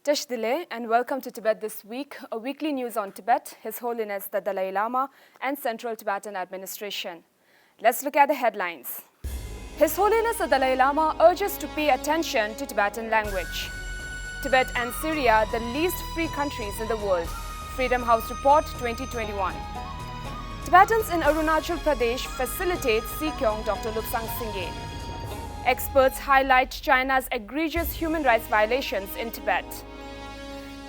Tashdile and welcome to Tibet This Week, a weekly news on Tibet, His Holiness the Dalai Lama and Central Tibetan Administration. Let's look at the headlines. His Holiness the Dalai Lama urges to pay attention to Tibetan language. Tibet and Syria, the least free countries in the world. Freedom House Report 2021. Tibetans in Arunachal Pradesh facilitate Sikyong Dr. Lobsang Sangay. Experts highlight China's egregious human rights violations in Tibet.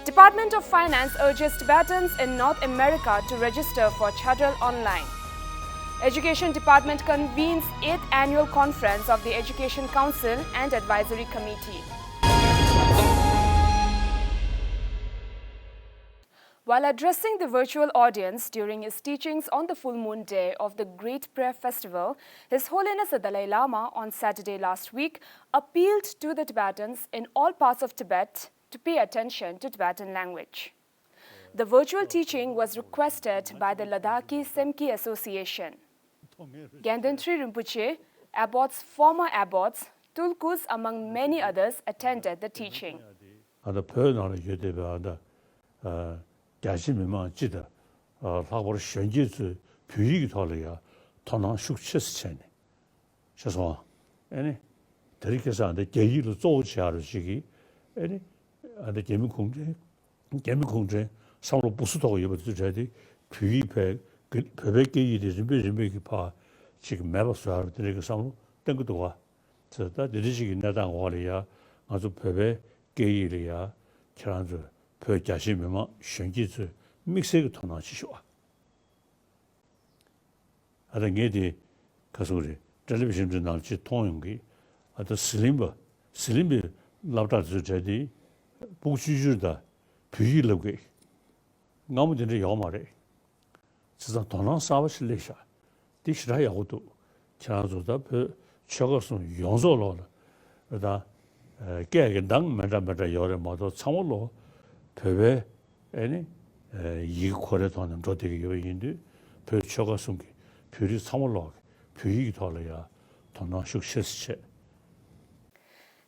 Department of Finance urges Tibetans in North America to register for Chatrel online. Education Department convenes 8th Annual Conference of the Education Council and Advisory Committee. While addressing the virtual audience during his teachings on the full moon day of the Great Prayer Festival, His Holiness the Dalai Lama on Saturday last week appealed to the Tibetans in all parts of Tibet to pay attention to Tibetan language. The virtual teaching was requested by the Ladakhi Semki Association. Gandantri Rinpoche, abbots, former abbots, tulkus among many others attended the teaching.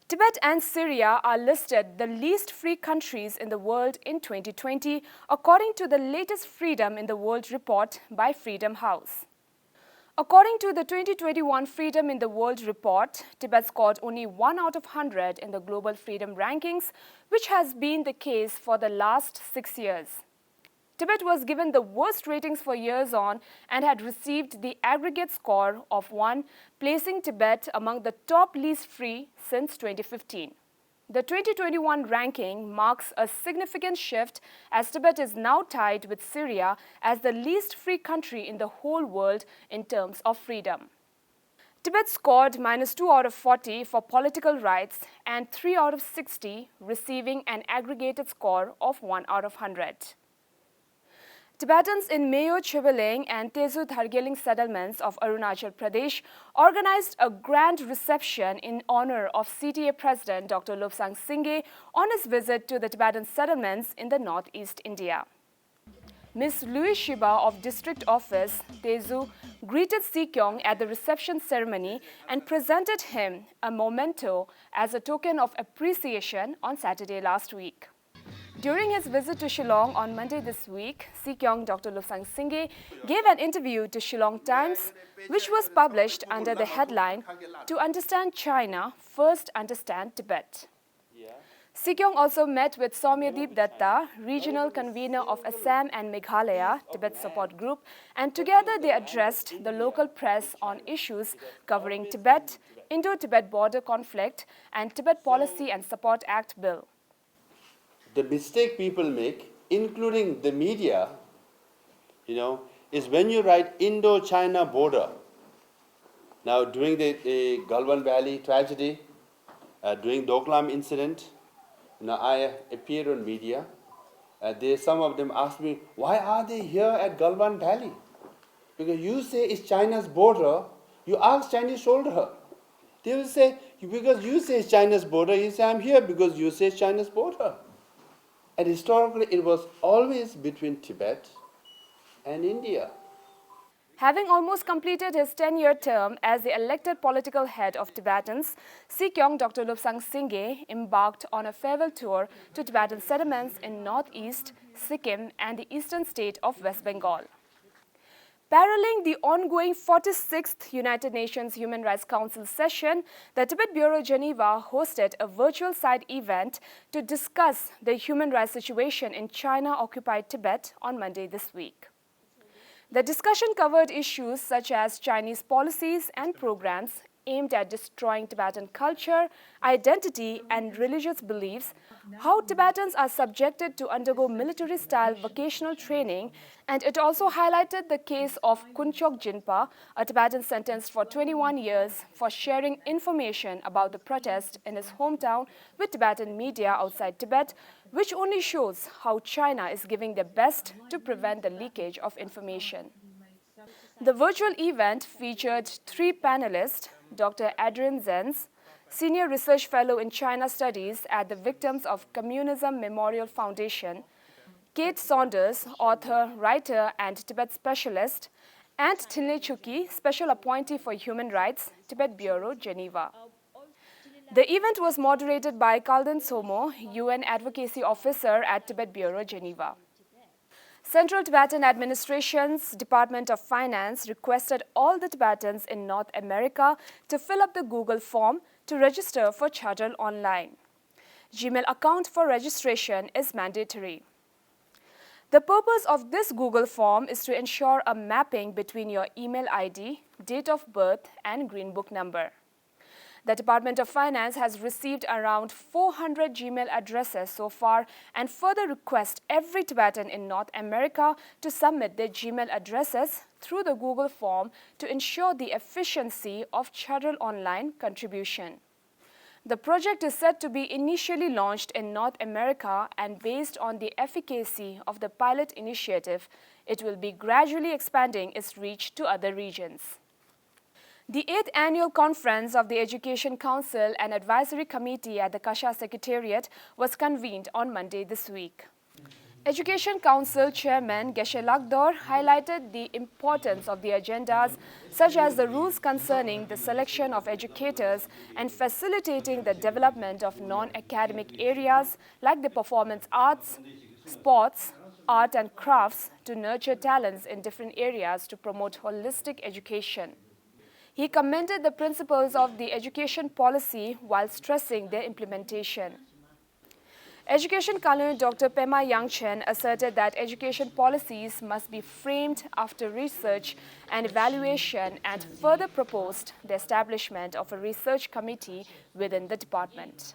Tibet and Syria are listed the least free countries in the world in 2020, according to the latest Freedom in the World report by Freedom House. According to the 2021 Freedom in the World report, Tibet scored only 1 out of 100 in the global freedom rankings, which has been the case for the last 6 years. Tibet was given the worst ratings for years on and had received the aggregate score of 1, placing Tibet among the top least free since 2015. The 2021 ranking marks a significant shift as Tibet is now tied with Syria as the least free country in the whole world in terms of freedom. Tibet scored -2 out of 40 for political rights and 3 out of 60, receiving an aggregated score of 1 out of 100. Tibetans in Meyo Chibeling and Tezu Thargeling settlements of Arunachal Pradesh organized a grand reception in honor of CTA President Dr. Lobsang Sangay on his visit to the Tibetan settlements in the northeast India. Ms. Louis Shiba of District Office, Tezu, greeted Sikyong at the reception ceremony and presented him a memento as a token of appreciation on Saturday last week. During his visit to Shillong on Monday this week, Sikyong Dr. Lobsang Sangay gave an interview to Shillong Times, which was published under the headline, "To Understand China, First Understand Tibet." Sikyong also met with Soumyadeep Datta, regional convener of Assam and Meghalaya Tibet Support Group, and together they addressed the local press on issues covering Tibet, Indo-Tibet border conflict, and Tibet Policy and Support Act Bill. The mistake people make, including the media, is when you write Indo-China border. Now, during the Galwan Valley tragedy, during Doklam incident, I appeared on media. Some of them asked me, why are they here at Galwan Valley? Because you say it's China's border, you ask Chinese soldier. They will say, because you say it's China's border, you say I'm here because you say it's China's border. And historically, it was always between Tibet and India. Having almost completed his 10-year term as the elected political head of Tibetans, Sikyong Dr. Lobsang embarked on a farewell tour to Tibetan settlements in northeast Sikkim and the eastern state of West Bengal. Paralleling the ongoing 46th United Nations Human Rights Council session, the Tibet Bureau Geneva hosted a virtual side event to discuss the human rights situation in China-occupied Tibet on Monday this week. The discussion covered issues such as Chinese policies and programs aimed at destroying Tibetan culture, identity, and religious beliefs, how Tibetans are subjected to undergo military-style vocational training, and it also highlighted the case of Kunchok Jinpa, a Tibetan sentenced for 21 years for sharing information about the protest in his hometown with Tibetan media outside Tibet, which only shows how China is giving their best to prevent the leakage of information. The virtual event featured 3 panelists: Dr. Adrian Zenz, Senior Research Fellow in China Studies at the Victims of Communism Memorial Foundation, Kate Saunders, author, writer, and Tibet specialist, and Tilne Chuki, Special Appointee for Human Rights, Tibet Bureau, Geneva. The event was moderated by Kalden Somo, UN Advocacy Officer at Tibet Bureau, Geneva. Central Tibetan Administration's Department of Finance requested all the Tibetans in North America to fill up the Google form to register for Chatrel online. Gmail account for registration is mandatory. The purpose of this Google form is to ensure a mapping between your email ID, date of birth, and Green Book number. The Department of Finance has received around 400 Gmail addresses so far and further requests every Tibetan in North America to submit their Gmail addresses through the Google form to ensure the efficiency of Chatrel online contribution. The project is said to be initially launched in North America, and based on the efficacy of the pilot initiative, it will be gradually expanding its reach to other regions. The 8th Annual Conference of the Education Council and Advisory Committee at the Kasha Secretariat was convened on Monday this week. Education Council Chairman Geshe Lagdor highlighted the importance of the agendas such as the rules concerning the selection of educators and facilitating the development of non-academic areas like the performance arts, sports, art and crafts to nurture talents in different areas to promote holistic education. He commended the principles of the education policy while stressing their implementation. Education Colonel Dr. Pema Yangchen asserted that education policies must be framed after research and evaluation, and further proposed the establishment of a research committee within the department.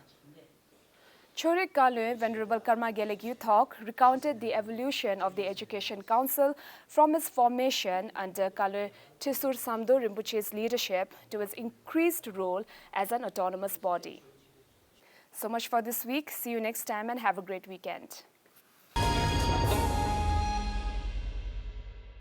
Chorik Kalue, Venerable Karma Gelek Yuthok, recounted the evolution of the Education Council from its formation under Kalue Tisur Samdo Rinpoche's leadership to its increased role as an autonomous body. So much for this week. See you next time and have a great weekend.